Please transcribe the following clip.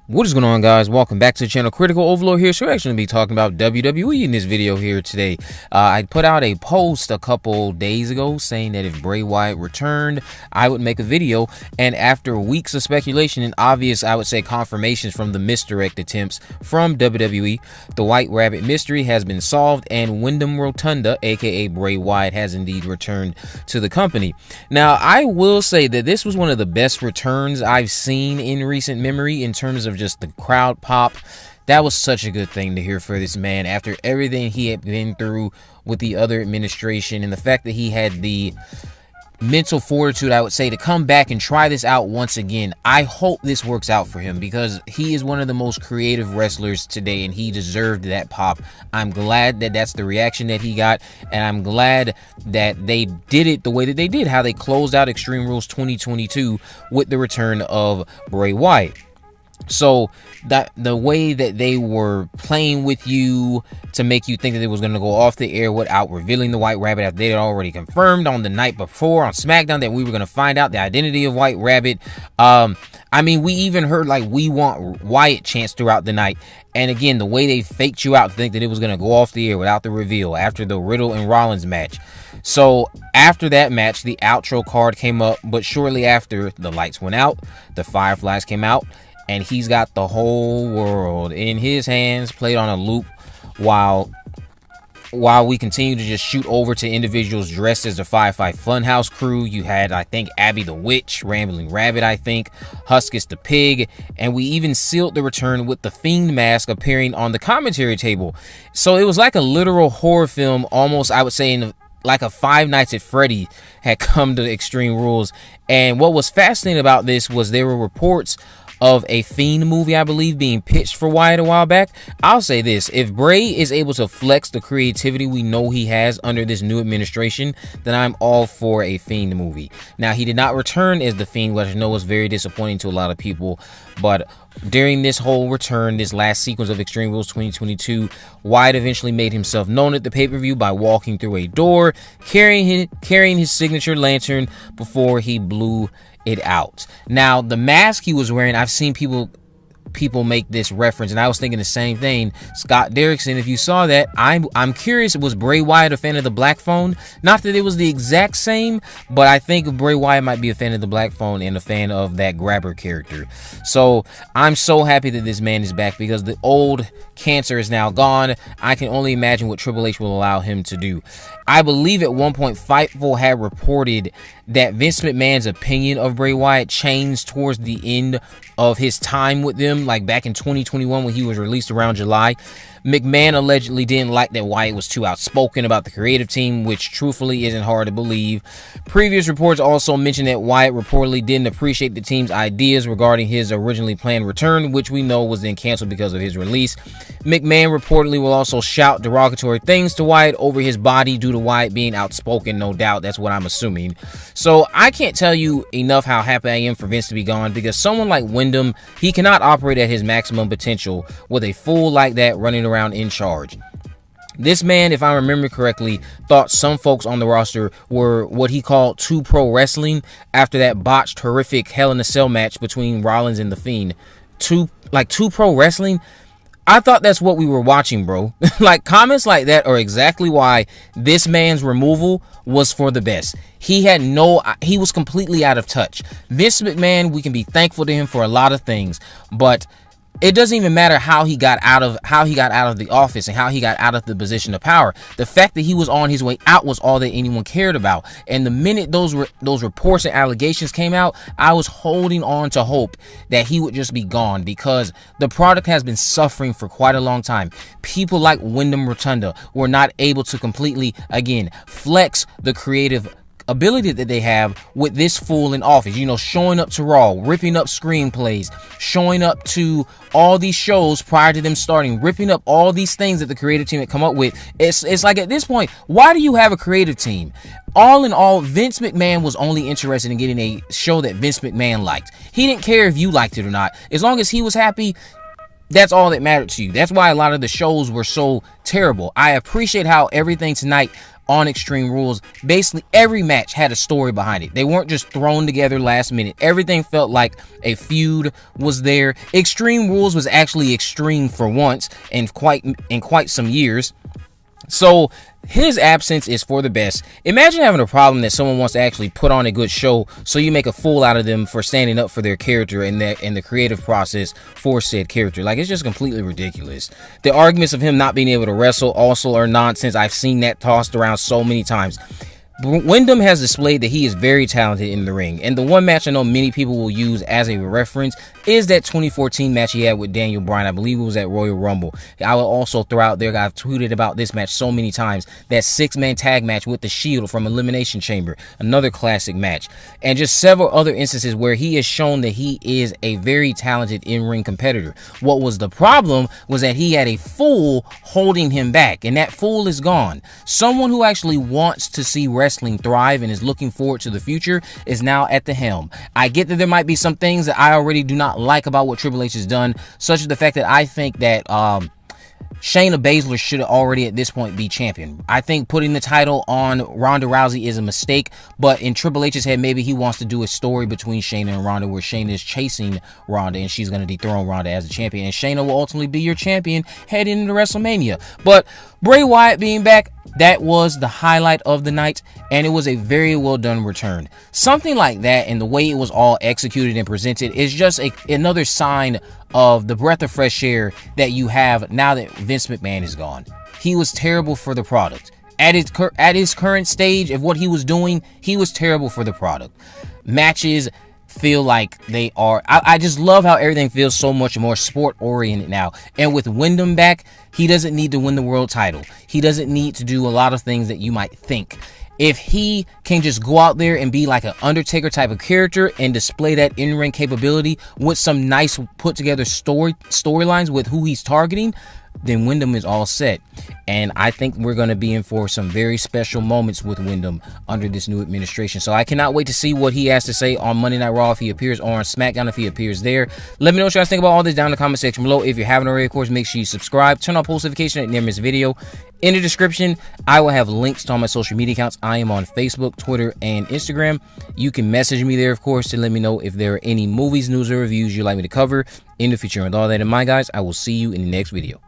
What is going on, guys? Welcome back to the channel. Critical Overlord here. So we're actually going to be talking about WWE in this video here today. I put out a post a couple days ago saying that if Bray Wyatt returned, I would make a video. And after weeks of speculation and obvious, I would say, confirmations from the misdirect attempts from WWE, the White Rabbit mystery has been solved and Wyndham Rotunda, aka Bray Wyatt, has indeed returned to the company. Now, I will say that this was one of the best returns I've seen in recent memory in terms of just the crowd pop. That was such a good thing to hear for this man after everything he had been through with the other administration, and the fact that he had the mental fortitude, I would say, to come back and try this out once again. I hope this works out for him because he is one of the most creative wrestlers today and he deserved that pop. I'm glad that that's the reaction that he got, and I'm glad that they did it the way that they did, how they closed out Extreme Rules 2022 with the return of Bray Wyatt. So that the way that they were playing with you to make you think that it was going to go off the air without revealing the White Rabbit, after they had already confirmed on the night before on SmackDown that we were going to find out the identity of White Rabbit. I mean, we even heard like "We Want Wyatt" chants throughout the night. And again, the way they faked you out to think that it was going to go off the air without the reveal after the Riddle and Rollins match. So after that match, the outro card came up, but shortly after, the lights went out, the Fireflies came out, and he's got the whole world in his hands, played on a loop, while we continue to just shoot over to individuals dressed as the Firefly Funhouse crew. You had, I think, Abby the Witch, Rambling Rabbit, I think, Huskus the Pig, and we even sealed the return with the Fiend mask appearing on the commentary table. So it was like a literal horror film, almost, I would say, like a Five Nights at Freddy had come to Extreme Rules. And what was fascinating about this was there were reports of a Fiend movie, I believe, being pitched for Wyatt a while back. I'll say this: if Bray is able to flex the creativity we know he has under this new administration, then I'm all for a Fiend movie. Now, he did not return as the Fiend, which I know was very disappointing to a lot of people, but during this whole return, this last sequence of Extreme Rules 2022, Wyatt eventually made himself known at the pay-per-view by walking through a door, carrying his signature lantern before he blew it out. Now, the mask he was wearing, I've seen people make this reference, and I was thinking the same thing. Scott Derrickson, if you saw that, I'm curious, was Bray Wyatt a fan of the Black Phone? Not that it was the exact same, but I think Bray Wyatt might be a fan of the Black Phone and a fan of that grabber character. So I'm so happy that this man is back because the old cancer is now gone. I can only imagine what Triple H will allow him to do. I believe at one point Fightful had reported that Vince McMahon's opinion of Bray Wyatt changed towards the end of his time with them, like back in 2021 when he was released around July. McMahon allegedly didn't like that Wyatt was too outspoken about the creative team, which truthfully isn't hard to believe. Previous reports also mentioned that Wyatt reportedly didn't appreciate the team's ideas regarding his originally planned return, which we know was then canceled because of his release. McMahon reportedly will also shout derogatory things to Wyatt over his body due to Wyatt being outspoken, no doubt. That's what I'm assuming. So I can't tell you enough how happy I am for Vince to be gone, because someone like Wyndham, he cannot operate at his maximum potential with a fool like that running around in charge. This man, if I remember correctly, thought some folks on the roster were what he called too pro wrestling after that botched, horrific Hell in a Cell match between Rollins and The Fiend. Too pro wrestling? I thought that's what we were watching, bro. Like, comments like that are exactly why this man's removal was for the best. He was completely out of touch. Vince McMahon, we can be thankful to him for a lot of things, but it doesn't even matter how he got out of the office and how he got out of the position of power. The fact that he was on his way out was all that anyone cared about. And the minute those reports and allegations came out, I was holding on to hope that he would just be gone, because the product has been suffering for quite a long time. People like Wyndham Rotunda were not able to completely, again, flex the creative ability that they have with this fool in office. You know, showing up to Raw, ripping up screenplays, showing up to all these shows prior to them starting, ripping up all these things that the creative team had come up with. It's like, at this point, why do you have a creative team? All in all, Vince McMahon was only interested in getting a show that Vince McMahon liked. He didn't care if you liked it or not. As long as he was happy, that's all that mattered to you. That's why a lot of the shows were so terrible. I appreciate how everything tonight on Extreme Rules, basically every match had a story behind it. They weren't just thrown together last minute. Everything felt like a feud was there. Extreme Rules was actually extreme for once in quite some years. So his absence is for the best. Imagine having a problem that someone wants to actually put on a good show, so you make a fool out of them for standing up for their character and the creative process for said character. Like, it's just completely ridiculous. The arguments of him not being able to wrestle also are nonsense. I've seen that tossed around so many times. Wyndham has displayed that he is very talented in the ring, and the one match I know many people will use as a reference is that 2014 match he had with Daniel Bryan. I believe it was at Royal Rumble. I will also throw out there, I've tweeted about this match so many times, that 6-man tag match with the Shield from Elimination Chamber, another classic match, and just several other instances where he has shown that he is a very talented in-ring competitor. What was the problem was that he had a fool holding him back, and that fool is gone. Someone who actually wants to see wrestling thrive and is looking forward to the future is now at the helm. I get that there might be some things that I already do not like about what Triple H has done, such as the fact that I think that Shayna Baszler should already at this point be champion. I think putting the title on Ronda Rousey is a mistake, but in Triple H's head, maybe he wants to do a story between Shayna and Ronda where Shayna is chasing Ronda and she's going to dethrone Ronda as a champion, and Shayna will ultimately be your champion heading into WrestleMania. But Bray Wyatt being back, that was the highlight of the night, and it was a very well done return. Something like that, and the way it was all executed and presented, is just another sign of the breath of fresh air that you have now that Vince McMahon is gone. He was terrible for the product. At his current stage of what he was doing, he was terrible for the product. Matches feel like they are, I just love how everything feels so much more sport oriented now. And with Wyndham back, he doesn't need to win the world title. He doesn't need to do a lot of things that you might think. If he can just go out there and be like an Undertaker type of character and display that in-ring capability with some nice put together storylines with who he's targeting, then Wyndham is all set. And I think we're going to be in for some very special moments with Wyndham under this new administration. So I cannot wait to see what he has to say on Monday Night Raw, if he appears, or on SmackDown if he appears there. Let me know what you guys think about all this down in the comment section below. If you haven't already, of course, make sure you subscribe, turn on post notification, and never miss a video. In the description, I will have links to all my social media accounts. I am on Facebook, Twitter, and Instagram. You can message me there, of course, to let me know if there are any movies, news, or reviews you'd like me to cover in the future. And with all that in mind, guys, I will see you in the next video.